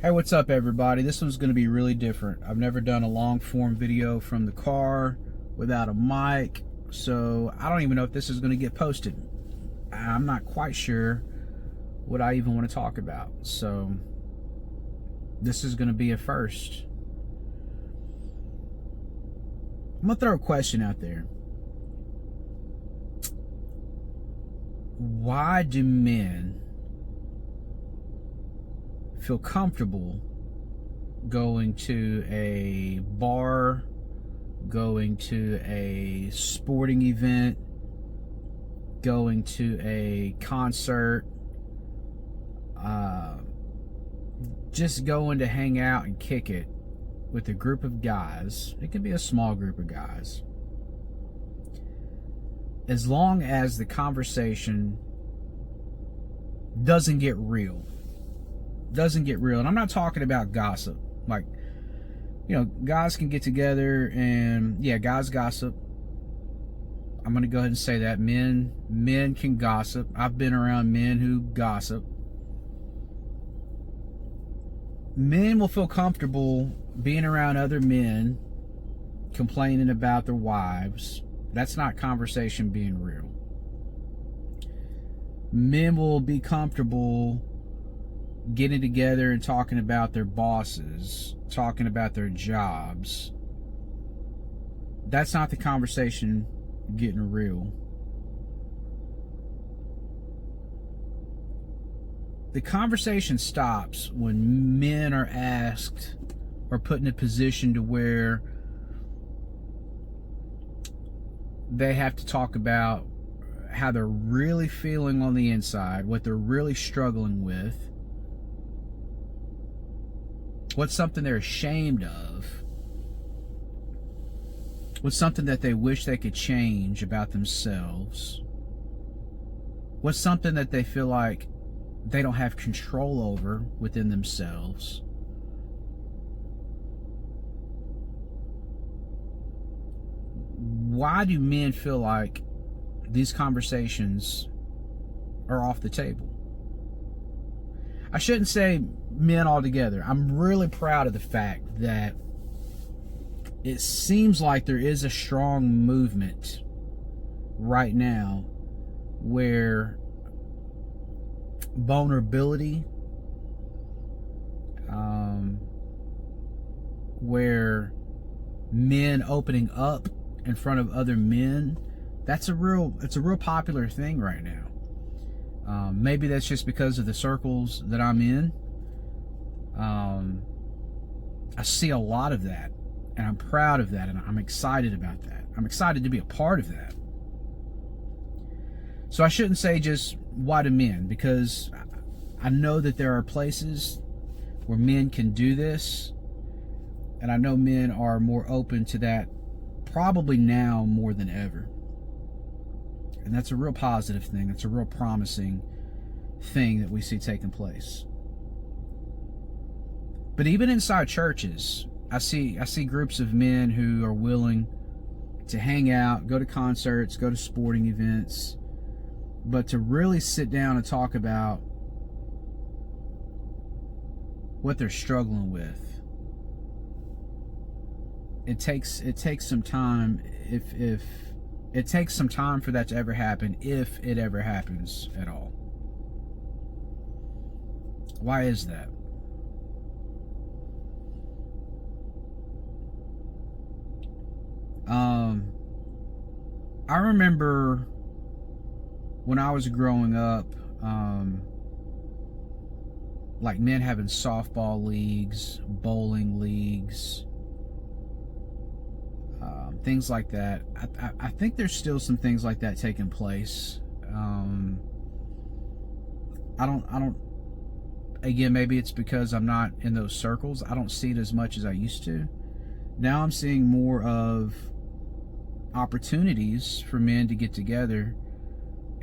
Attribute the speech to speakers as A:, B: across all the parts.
A: Hey, what's up everybody? This one's going to be really different. I've never done a long form video from the car without a mic, so I don't even know if this is going to get posted. I'm not quite sure what I even want to talk about, so this is going to be a first. I'm going to throw a question out there. Why do men feel comfortable going to a bar, going to a sporting event, going to a concert, just going to hang out and kick it with a group of guys? It can be a small group of guys, as long as the conversation doesn't get real. And I'm not talking about gossip. Like, guys can get together and guys gossip. I'm gonna go ahead and say that men can gossip. I've been around men who gossip. Men will feel comfortable being around other men complaining about their wives. That's not conversation being real. Men will be comfortable getting together and talking about their bosses, talking about their jobs. That's not the conversation getting real. The conversation stops when men are asked or put in a position to where they have to talk about how they're really feeling on the inside, what they're really struggling with, what's something they're ashamed of, what's something that they wish they could change about themselves, what's something that they feel like they don't have control over within themselves. Why do men feel like these conversations are off the table? I shouldn't say men altogether. I'm really proud of the fact that it seems like there is a strong movement right now where vulnerability, where men opening up in front of other men, it's a real popular thing right now. Maybe that's just because of the circles that I'm in. I see a lot of that, and I'm proud of that, and I'm excited about that. I'm excited to be a part of that. So I shouldn't say just why do men, because I know that there are places where men can do this, and I know men are more open to that probably now more than ever. And that's a real positive thing. That's a real promising thing that we see taking place. But even inside churches, I see groups of men who are willing to hang out, go to concerts, go to sporting events, but to really sit down and talk about what they're struggling with. It takes some time, if it takes some time for that to ever happen, if it ever happens at all. Why is that? I remember when I was growing up, like men having softball leagues, bowling leagues, things like that. I think there's still some things like that taking place. I don't. Again, maybe it's because I'm not in those circles. I don't see it as much as I used to. Now I'm seeing more of opportunities for men to get together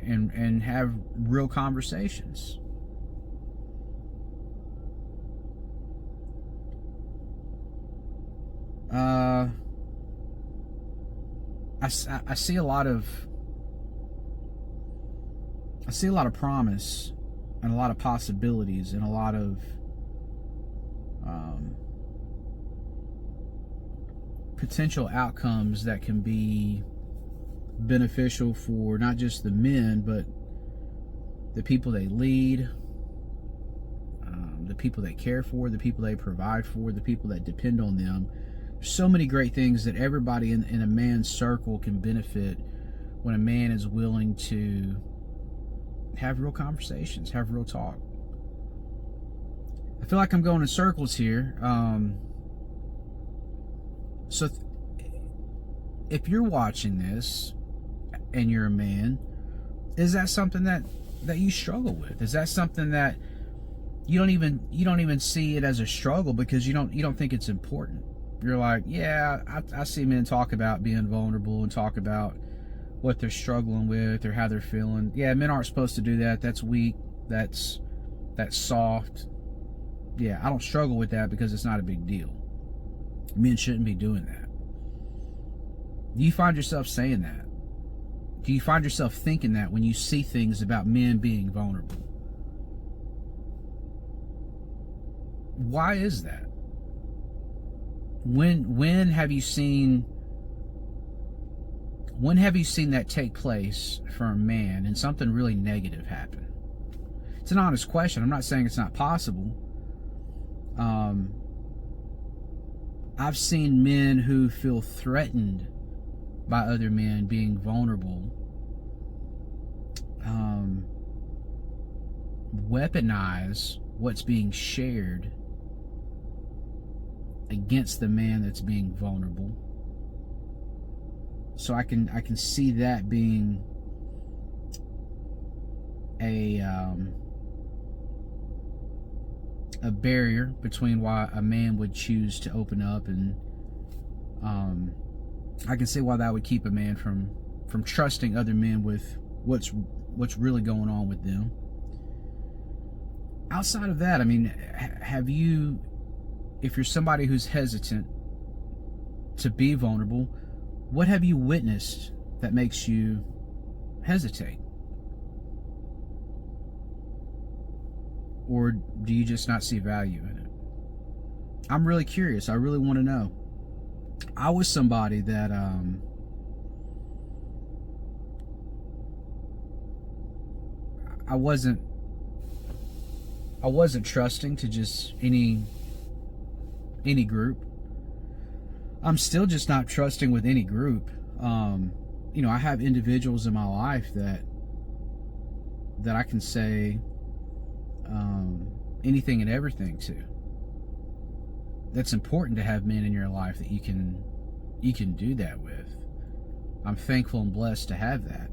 A: and have real conversations. I see a lot of promise and a lot of possibilities and a lot of potential outcomes that can be beneficial for not just the men, but the people they lead, the people they care for, the people they provide for, the people that depend on them. So many great things that everybody in a man's circle can benefit when a man is willing to have real conversations, have real talk. I feel like I'm going in circles here. So if you're watching this and you're a man, is that something that you struggle with? Is that something that you don't even see it as a struggle because you don't think it's important? You're like, yeah, I see men talk about being vulnerable and talk about what they're struggling with or how they're feeling. Yeah, men aren't supposed to do that. That's weak. That's soft. Yeah, I don't struggle with that because it's not a big deal. Men shouldn't be doing that. Do you find yourself saying that? Do you find yourself thinking that when you see things about men being vulnerable? Why is that? When have you seen that take place for a man and something really negative happen? It's an honest question. I'm not saying it's not possible. I've seen men who feel threatened by other men being vulnerable weaponize what's being shared against the man that's being vulnerable. So I can see that being a barrier between why a man would choose to open up, and I can see why that would keep a man from trusting other men with what's really going on with them. Outside of that, I mean, have you, if you're somebody who's hesitant to be vulnerable, what have you witnessed that makes you hesitate? Or do you just not see value in it? I'm really curious. I really want to know. I was somebody that I wasn't trusting to just any group. I'm still just not trusting with any group. I have individuals in my life that I can say anything and everything to. That's important to have men in your life that you can do that with. I'm thankful and blessed to have that.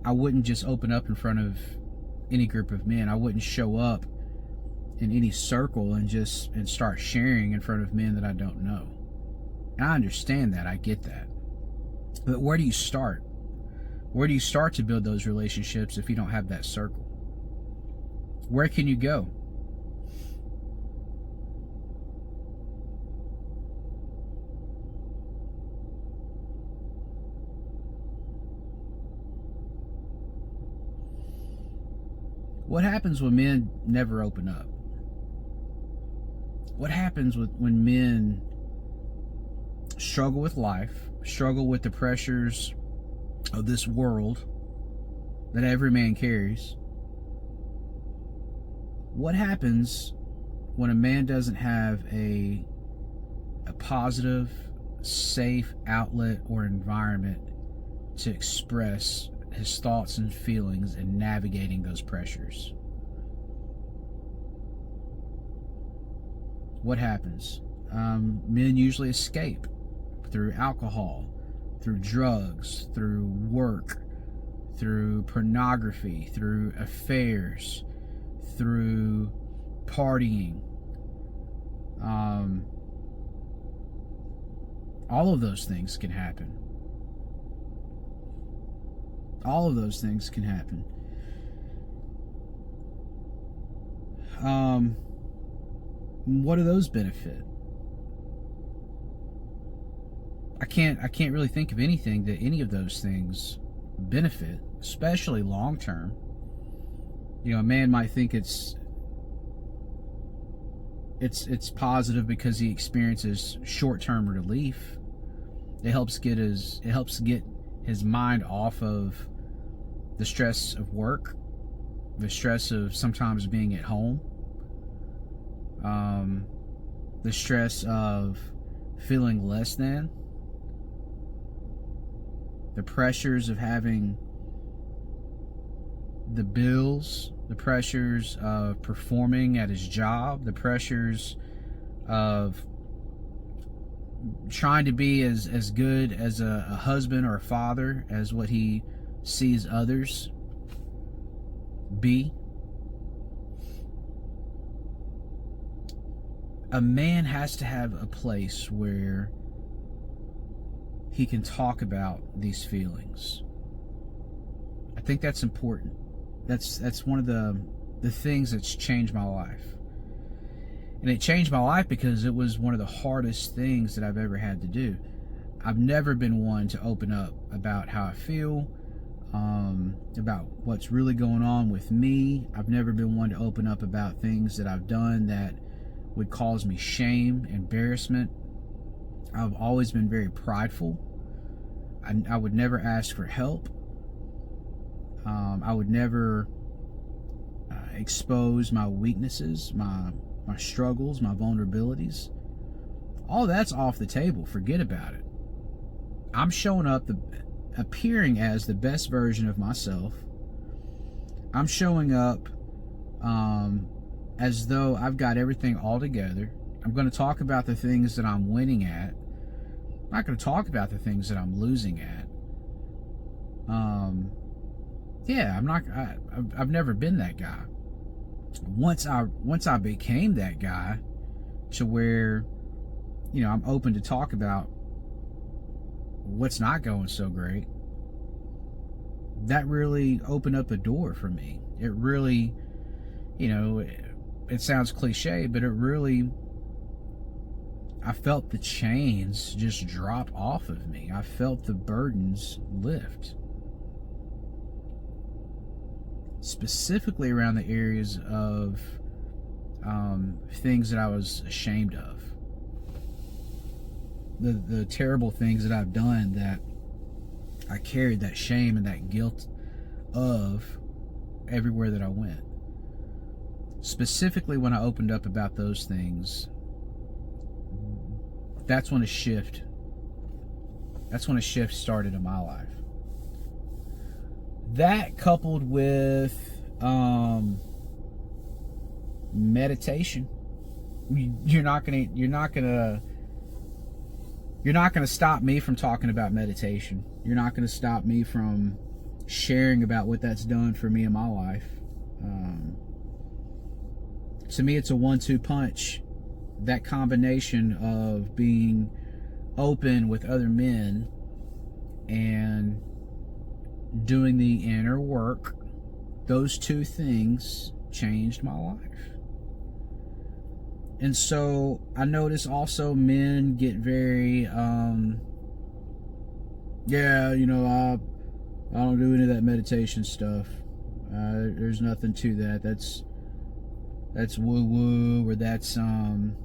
A: I wouldn't just open up in front of any group of men. I wouldn't show up in any circle and start sharing in front of men that I don't know. And I understand that. I get that. But where do you start? Where do you start to build those relationships if you don't have that circle? Where can you go? What happens when men never open up? What happens when men struggle with life, struggle with the pressures of this world that every man carries? What happens when a man doesn't have a positive, safe outlet or environment to express his thoughts and feelings and navigating those pressures? What happens? Men usually escape through alcohol, through drugs, through work, through pornography, through affairs, through partying. All of those things can happen. All of those things can happen. What do those benefit? I can't really think of anything that any of those things benefit, especially long term. A man might think it's it's positive because he experiences short-term relief. It helps get his mind off of the stress of work, the stress of sometimes being at home, the stress of feeling less than, the pressures of having the bills, the pressures of performing at his job, the pressures of trying to be as good as a husband or a father as what he sees others be. A man has to have a place where he can talk about these feelings. I think that's important. That's one of the things that's changed my life. And it changed my life because it was one of the hardest things that I've ever had to do. I've never been one to open up about how I feel, about what's really going on with me. I've never been one to open up about things that I've done that would cause me shame, embarrassment. I've always been very prideful. I would never ask for help. I would never expose my weaknesses, my struggles, my vulnerabilities. All that's off the table. Forget about it. I'm showing up, appearing as the best version of myself. I'm showing up as though I've got everything all together. I'm going to talk about the things that I'm winning at. I'm not going to talk about the things that I'm losing at. I've never been that guy. Once I became that guy, to where, I'm open to talk about what's not going so great, that really opened up a door for me. It really, it sounds cliche, but it really, I felt the chains just drop off of me. I felt the burdens lift. Specifically around the areas of things that I was ashamed of. The terrible things that I've done that I carried that shame and that guilt of everywhere that I went. Specifically when I opened up about those things, that's when a shift started in my life. That coupled with meditation, you're not gonna stop me from talking about meditation. You're not gonna stop me from sharing about what that's done for me in my life. To me, it's a 1-2 punch. That combination of being open with other men and doing the inner work, those two things changed my life. And so I notice also men get very, I don't do any of that meditation stuff. There's nothing to that. That's woo-woo, or that's, some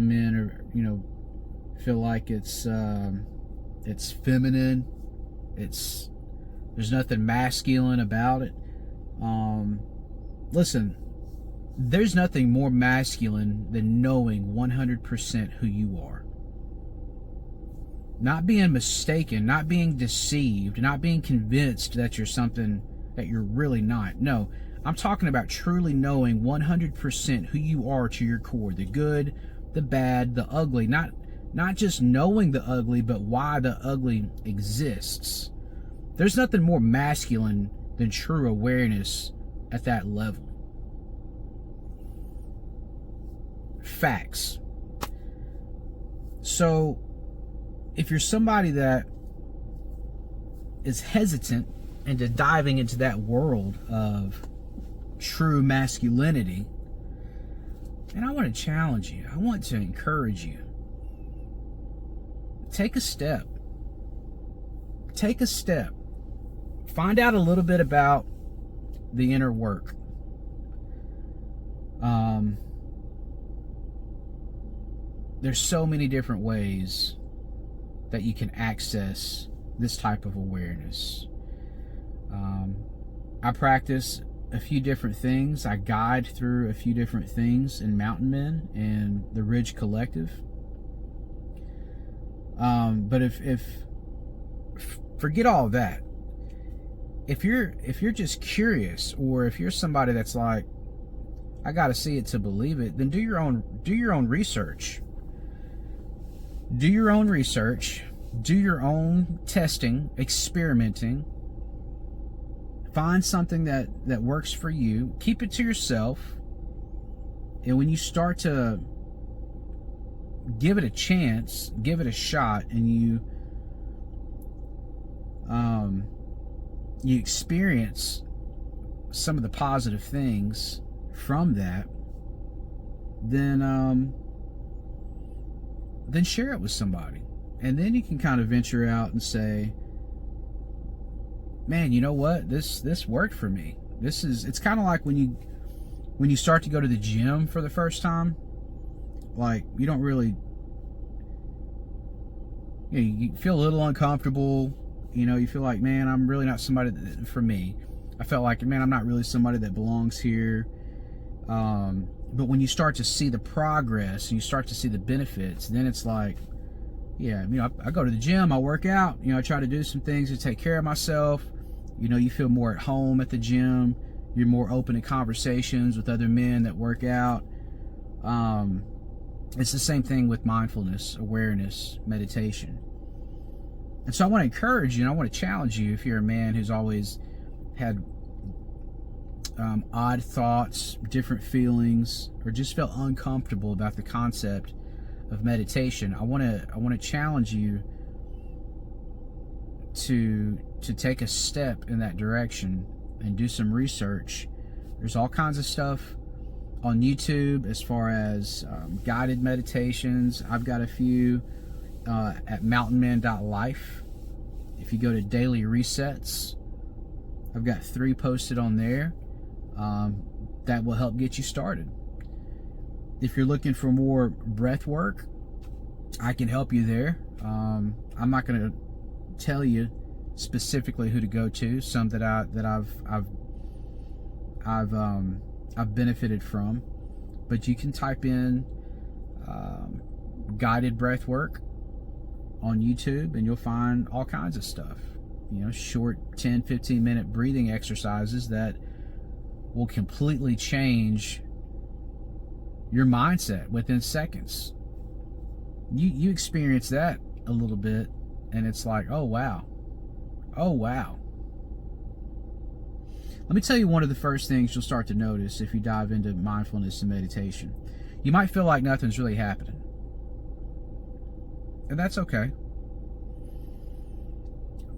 A: men are, feel like it's feminine. There's nothing masculine about it. Listen, there's nothing more masculine than knowing 100% who you are. Not being mistaken, not being deceived, not being convinced that you're something that you're really not. No, I'm talking about truly knowing 100% who you are to your core. The good, the bad, the ugly. Not just knowing the ugly, but why the ugly exists. There's nothing more masculine than true awareness at that level. Facts. So, if you're somebody that is hesitant into diving into that world of true masculinity, and I want to challenge you, I want to encourage you. Take a step. Take a step. Find out a little bit about the inner work. there's so many different ways that you can access this type of awareness. I practice a few different things. I guide through a few different things in Mountain Men and the Ridge Collective. But if forget all of that. If you're just curious, or if you're somebody that's like, I got to see it to believe it, then do your own research. Do your own research. Do your own testing, experimenting. Find something that works for you. Keep it to yourself. And when you start to give it a chance, give it a shot, and you experience some of the positive things from that, then share it with somebody. And then you can kind of venture out and say, man, you know what? This worked for me. It's kind of like when you start to go to the gym for the first time. Like, you don't really, you feel a little uncomfortable. You feel like, man, I'm really not somebody for me. I felt like, man, I'm not really somebody that belongs here. But when you start to see the progress and you start to see the benefits, then it's like, yeah, I go to the gym, I work out, I try to do some things to take care of myself. You feel more at home at the gym. You're more open to conversations with other men that work out. It's the same thing with mindfulness, awareness, meditation. And so I want to encourage you, and I want to challenge you, if you're a man who's always had odd thoughts, different feelings, or just felt uncomfortable about the concept of meditation, I want to challenge you to take a step in that direction and do some research. There's all kinds of stuff on YouTube as far as guided meditations. I've got a few at mountainman.life. If you go to daily resets, I've got 3 posted on there that will help get you started. If you're looking for more breath work, I can help you there. I'm not going to tell you specifically who to go to. Some that I've benefited from, but you can type in guided breath work on YouTube and you'll find all kinds of stuff. Short 10-15 minute breathing exercises that will completely change your mindset within seconds. You experience that a little bit and it's like, oh wow. Let me tell you one of the first things you'll start to notice if you dive into mindfulness and meditation. You might feel like nothing's really happening. And that's okay.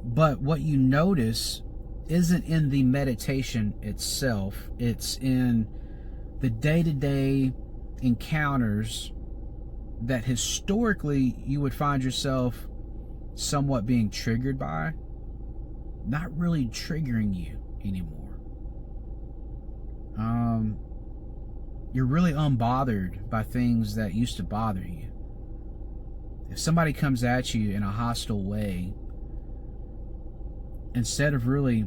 A: But what you notice isn't in the meditation itself. It's in the day-to-day encounters that historically you would find yourself somewhat being triggered by, not really triggering you anymore. You're really unbothered by things that used to bother you. If somebody comes at you in a hostile way, instead of really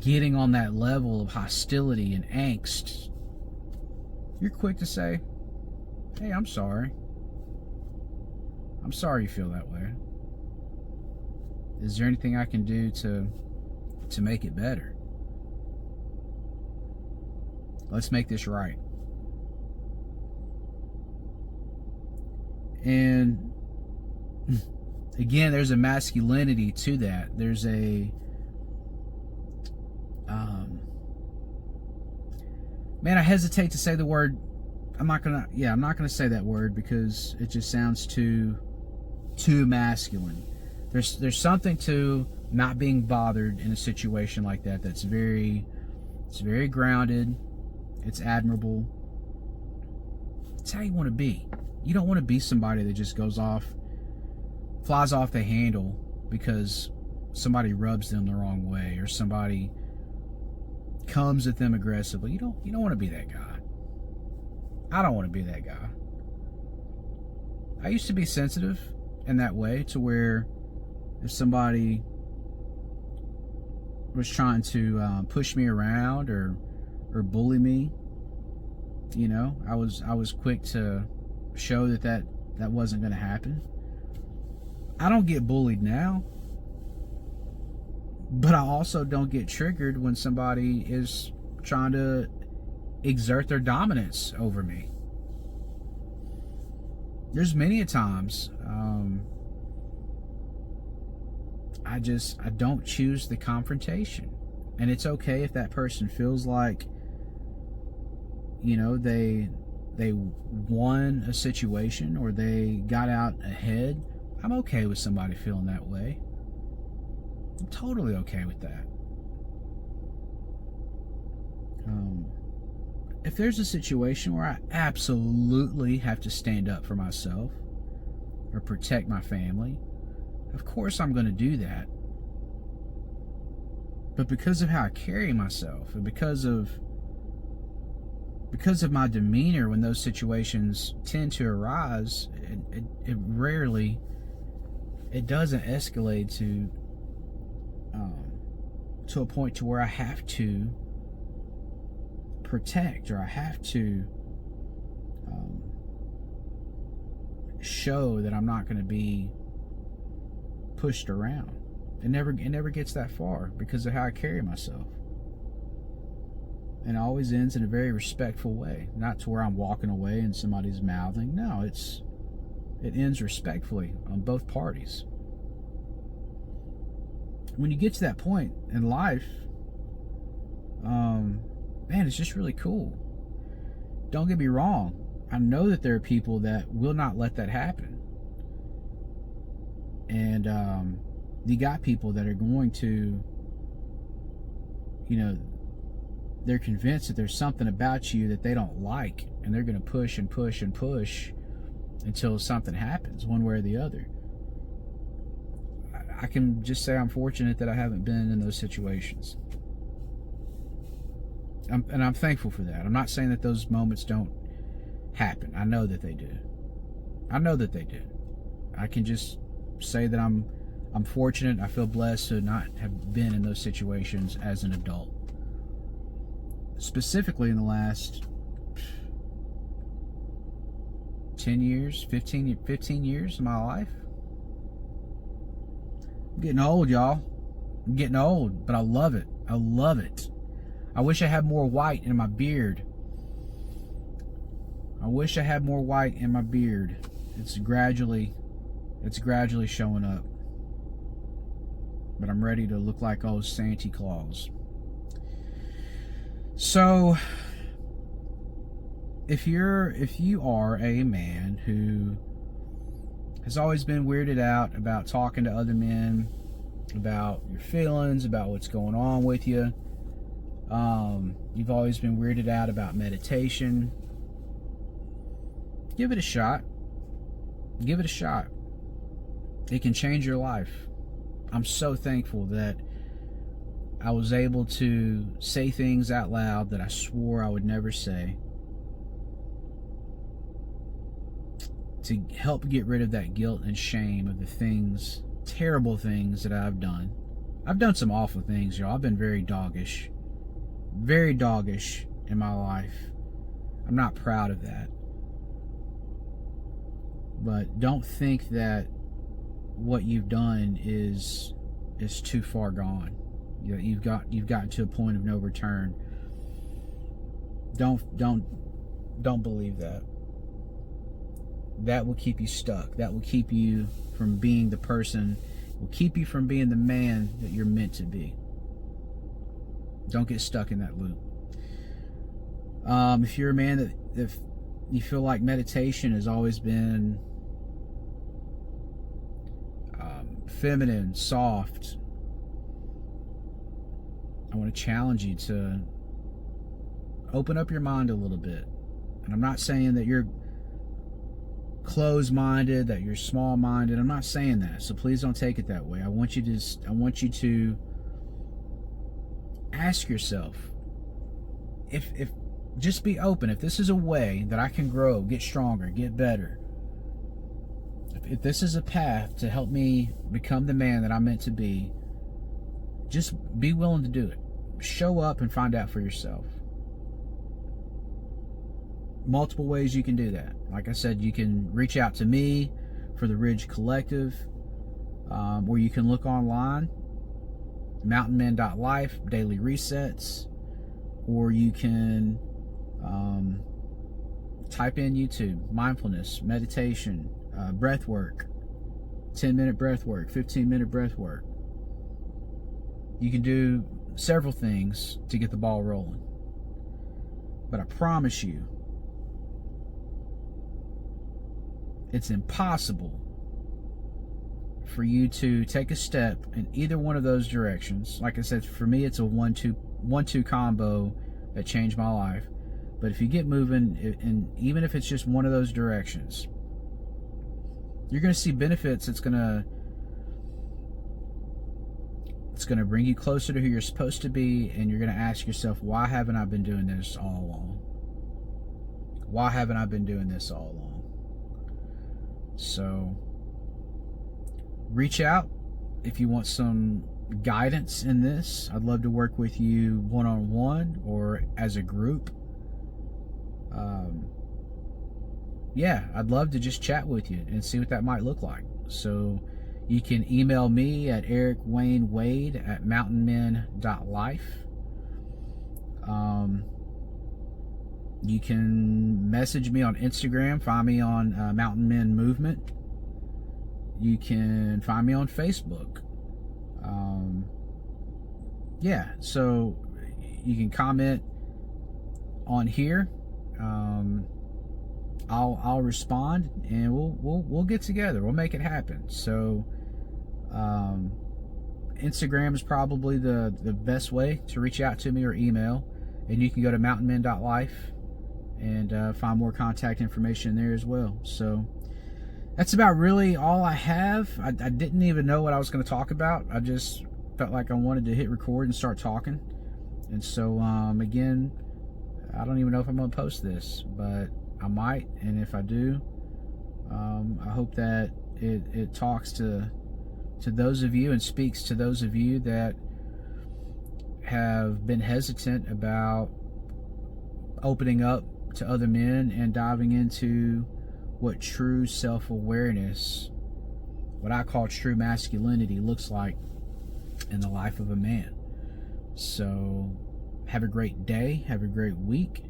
A: getting on that level of hostility and angst, you're quick to say, hey, I'm sorry. I'm sorry you feel that way. Is there anything I can do to make it better? Let's make this right. And again, there's a masculinity to that. There's a man, I hesitate to say the word. I'm not gonna say that word because it just sounds too masculine. There's something to not being bothered in a situation like that. It's very grounded. It's admirable. It's how you want to be. You don't want to be somebody that just flies off the handle because somebody rubs them the wrong way or somebody comes at them aggressively. You don't want to be that guy. I don't want to be that guy. I used to be sensitive in that way, to where if somebody was trying to push me around or bully me, you know, I was quick to show that wasn't going to happen. I don't get bullied now, but I also don't get triggered when somebody is trying to exert their dominance over me. There's many a times I don't choose the confrontation, and it's okay if that person feels like, you know, they won a situation or they got out ahead. I'm okay with somebody feeling that way. I'm totally okay with that. If there's a situation where I absolutely have to stand up for myself or protect my family, of course I'm going to do that. But because of how I carry myself and because of my demeanor when those situations tend to arise, it rarely, it doesn't escalate to a point to where I have to protect, or I have to show that I'm not going to be pushed around. It never gets that far because of how I carry myself. And it always ends in a very respectful way. Not to where I'm walking away and somebody's mouthing. No, it ends respectfully on both parties. When you get to that point in life, man, it's just really cool. Don't get me wrong. I know that there are people that will not let that happen. And you got people that are going to, you know, they're convinced that there's something about you that they don't like, and they're going to push and push and push until something happens, one way or the other. I can just say I'm fortunate that I haven't been in those situations. And I'm thankful for that. I'm not saying that those moments don't happen. I know that they do. I know that they do. I can just say that I'm fortunate. I feel blessed to not have been in those situations as an adult. Specifically in the last 10 years, 15 years of my life. I'm getting old, y'all. I'm getting old, but I love it. I love it. I wish I had more white in my beard. I wish I had more white in my beard. It's gradually showing up. But I'm ready to look like old Santa Claus. So, if you are a man who has always been weirded out about talking to other men, about your feelings, about what's going on with you, you've always been weirded out about meditation, give it a shot. Give it a shot. It can change your life. I'm so thankful that I was able to say things out loud that I swore I would never say, to help get rid of that guilt and shame of the things, terrible things that I've done. I've done some awful things, y'all. I've been very doggish in my life. I'm not proud of that. But don't think that what you've done is too far gone. You've gotten to a point of no return. Don't believe that. That will keep you stuck. That will keep you from being the person, will keep you from being the man that you're meant to be. Don't get stuck in that loop. If you're a man that you feel like meditation has always been feminine, soft, I want to challenge you to open up your mind a little bit. And I'm not saying that you're closed-minded, that you're small-minded. I'm not saying that, so please don't take it that way. I want you to ask yourself, if just be open. If this is a way that I can grow, get stronger, get better, If this is a path to help me become the man that I'm meant to be, just be willing to do it. Show up and find out for yourself. Multiple ways you can do that. Like I said, you can reach out to me for the Ridge Collective, or you can look online, mountainmen.life, daily resets, or you can type in YouTube, mindfulness, meditation, breath work, 10-minute breath work, 15-minute breath work. You can do several things to get the ball rolling. But I promise you, it's impossible for you to take a step in either one of those directions. Like I said, for me, it's a 1-2 combo that changed my life. But if you get moving, and even if it's just one of those directions, you're going to see benefits. It's going to bring you closer to who you're supposed to be, and you're going to ask yourself, why haven't I been doing this all along? Why haven't I been doing this all along? So reach out if you want some guidance in this. I'd love to work with you one-on-one or as a group. Yeah, I'd love to just chat with you and see what that might look like. So you can email me at ericwaynewade@mountainmen.life. You can message me on Instagram. Find me on Mountain Men Movement. You can find me on Facebook. Yeah, so you can comment on here. I'll respond, and we'll get together. We'll make it happen. So Instagram is probably the best way to reach out to me, or email, and you can go to mountainmen.life and find more contact information there as well. So that's about really all I have. I didn't even know what I was going to talk about. I just felt like I wanted to hit record and start talking. And so again, I don't even know if I'm going to post this, but I might. And if I do, I hope that it talks to those of you and speaks to those of you that have been hesitant about opening up to other men and diving into what true self-awareness, what I call true masculinity, looks like in the life of a man. So have a great day, have a great week,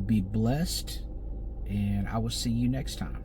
A: be blessed, and I will see you next time.